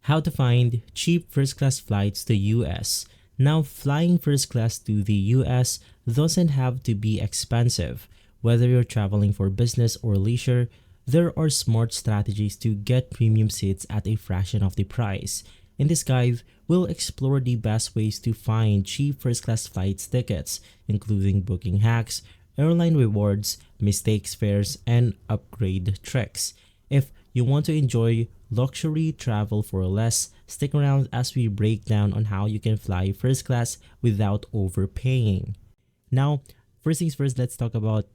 How to find cheap first class flights to US. Now, flying first class to the US doesn't have to be expensive. Whether you're traveling for business or leisure, there are smart strategies to get premium seats at a fraction of the price. In this guide, we'll explore the best ways to find cheap first class flights tickets, including booking hacks, airline rewards, mistakes fares, and upgrade tricks. If you want to enjoy luxury travel for less, stick around as we break down on how you can fly first class without overpaying. Now, first things first, let's talk about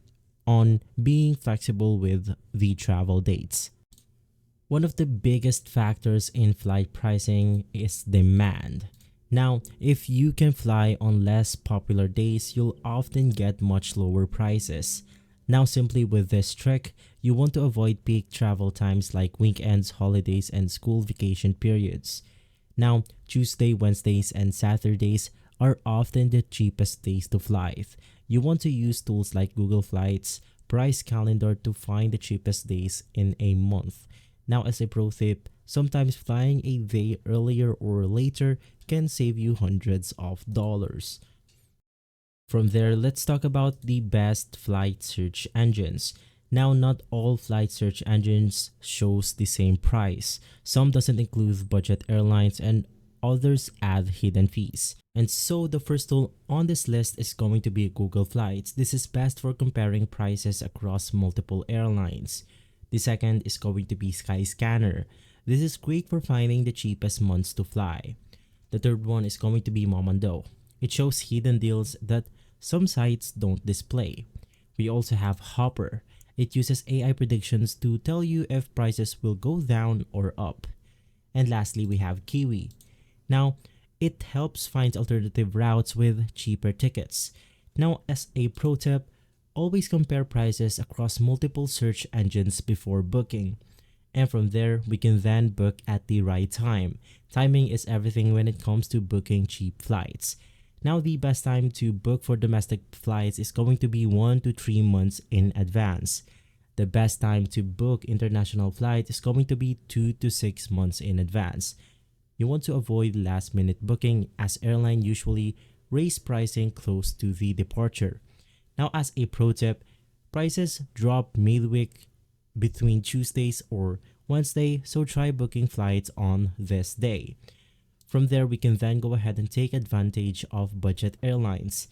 on being flexible with the travel dates. One of the biggest factors in flight pricing is demand. Now, if you can fly on less popular days, you'll often get much lower prices. Now, simply with this trick, you want to avoid peak travel times like weekends, holidays, and school vacation periods. Now, Tuesday, Wednesdays, and Saturdays are often the cheapest days to fly. You want to use tools like Google Flights, Price Calendar to find the cheapest days in a month. Now, as a pro tip, sometimes flying a day earlier or later can save you hundreds of dollars. From there, let's talk about the best flight search engines. Now, not all flight search engines shows the same price. Some doesn't include budget airlines and others add hidden fees. And so the first tool on this list is going to be Google Flights. This is best for comparing prices across multiple airlines. The second is going to be Skyscanner. This is great for finding the cheapest months to fly. The third one is going to be Momondo. It shows hidden deals that some sites don't display. We also have Hopper. It uses AI predictions to tell you if prices will go down or up. And lastly, we have Kiwi. Now, it helps find alternative routes with cheaper tickets. Now, as a pro tip, always compare prices across multiple search engines before booking. And from there, we can then book at the right time. Timing is everything when it comes to booking cheap flights. Now, the best time to book for domestic flights is going to be 1 to 3 months in advance. The best time to book international flights is going to be 2 to 6 months in advance. You want to avoid last-minute booking as airline usually raise pricing close to the departure. Now, as a pro tip, prices drop midweek between Tuesdays or Wednesday, so try booking flights on this day. From there, we can then go ahead and take advantage of budget airlines.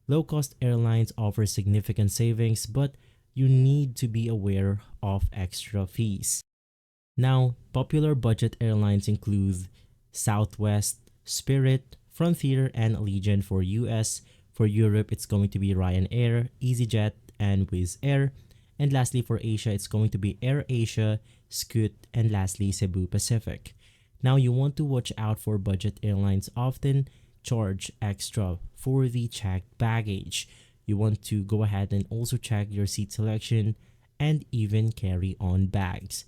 Low-cost airlines offer significant savings, but you need to be aware of extra fees. Now, popular budget airlines include Southwest, Spirit, Frontier, and Allegiant for US. For Europe, it's going to be Ryanair, EasyJet, and Wizz Air. And lastly, for Asia, it's going to be AirAsia, Scoot, and lastly, Cebu Pacific. Now, you want to watch out for budget airlines often charge extra for the checked baggage. You want to go ahead and also check your seat selection and even carry on bags.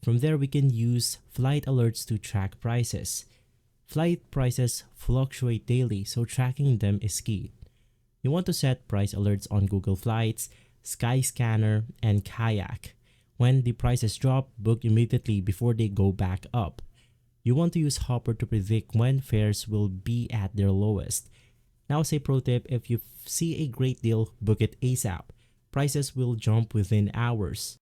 From there, we can use flight alerts to track prices. Flight prices fluctuate daily, so tracking them is key. You want to set price alerts on Google Flights, Skyscanner, and Kayak. When the prices drop, book immediately before they go back up. You want to use Hopper to predict when fares will be at their lowest. Now, as a pro tip, if you see a great deal, book it ASAP. Prices will jump within hours,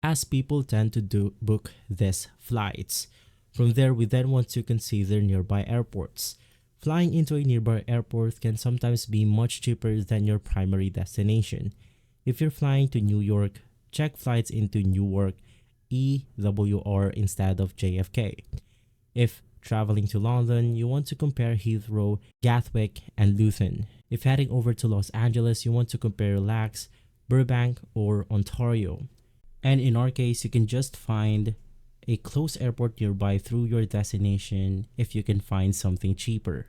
as people tend to book these flights. From there, we then want to consider nearby airports. Flying into a nearby airport can sometimes be much cheaper than your primary destination. If you're flying to New York, check flights into Newark, EWR instead of JFK. If traveling to London, you want to compare Heathrow, Gatwick, and Luton. If heading over to Los Angeles, you want to compare LAX, Burbank, or Ontario. And in our case, you can just find a close airport nearby through your destination if you can find something cheaper.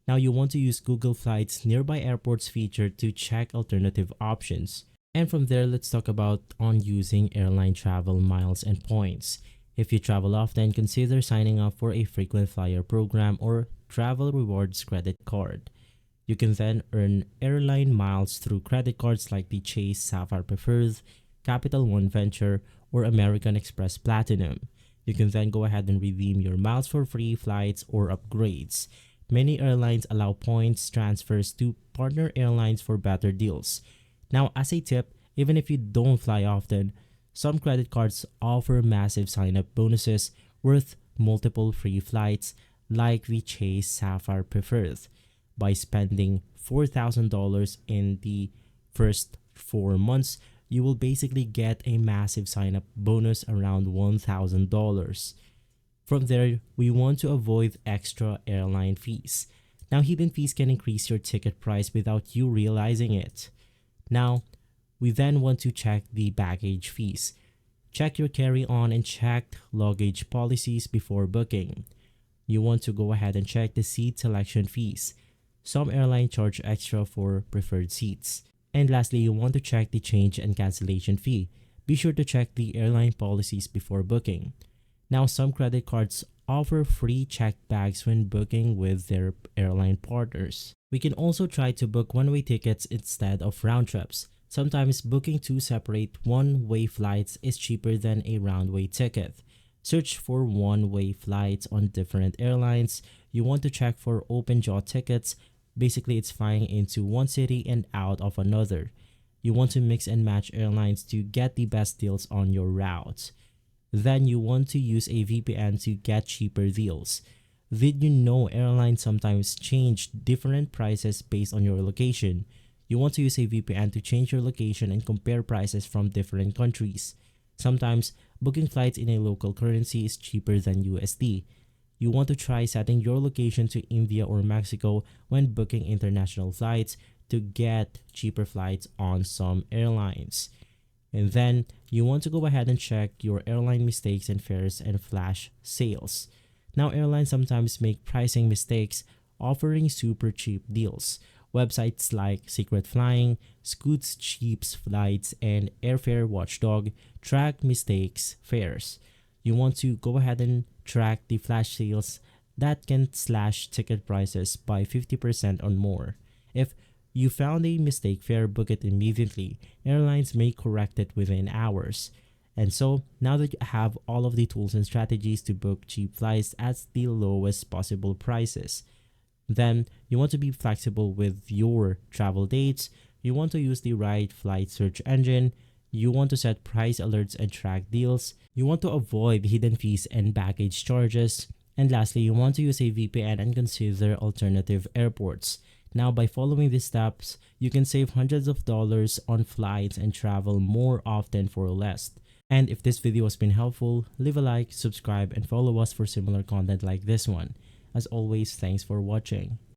Now, you want to use Google Flights Nearby Airports feature to check alternative options. And from there, let's talk about on using airline travel miles and points. If you travel often, consider signing up for a frequent flyer program or travel rewards credit card. You can then earn airline miles through credit cards like the Chase Sapphire Preferred, Capital One Venture, or American Express Platinum. You can then go ahead and redeem your miles for free flights or upgrades. Many airlines allow points transfers to partner airlines for better deals. Now, as a tip, even if you don't fly often, some credit cards offer massive sign-up bonuses worth multiple free flights, like the Chase Sapphire Preferred. By spending $4,000 in the first 4 months, you will basically get a massive sign-up bonus around $1,000. From there, we want to avoid extra airline fees. Now, hidden fees can increase your ticket price without you realizing it. Now, we then want to check the baggage fees. Check your carry-on and checked luggage policies before booking. You want to go ahead and check the seat selection fees. Some airlines charge extra for preferred seats. And lastly, you want to check the change and cancellation fee. Be sure to check the airline policies before booking. Now, some credit cards offer free checked bags when booking with their airline partners. We can also try to book one-way tickets instead of round trips. Sometimes booking two separate one-way flights is cheaper than a round-way ticket. Search for one-way flights on different airlines. You want to check for open jaw tickets. Basically, it's flying into one city and out of another. You want to mix and match airlines to get the best deals on your route. Then you want to use a VPN to get cheaper deals. Did you know airlines sometimes change different prices based on your location? You want to use a VPN to change your location and compare prices from different countries. Sometimes, booking flights in a local currency is cheaper than USD. You want to try setting your location to India or Mexico when booking international flights to get cheaper flights on some airlines. And then, you want to go ahead and check your airline mistakes and fares and flash sales. Now, airlines sometimes make pricing mistakes, offering super cheap deals. Websites like Secret Flying, Scoot's Cheap Flights, and Airfare Watchdog track mistakes fares. You want to go ahead and track the flash sales that can slash ticket prices by 50% or more. If you found a mistake fare, book it immediately. Airlines may correct it within hours. And so, now that you have all of the tools and strategies to book cheap flights at the lowest possible prices, then you want to be flexible with your travel dates. You want to use the right flight search engine. You want to set price alerts and track deals. You want to avoid hidden fees and baggage charges. And lastly, you want to use a VPN and consider alternative airports. Now, by following these steps, you can save hundreds of dollars on flights and travel more often for less. And if this video has been helpful, leave a like, subscribe, and follow us for similar content like this one. As always, thanks for watching.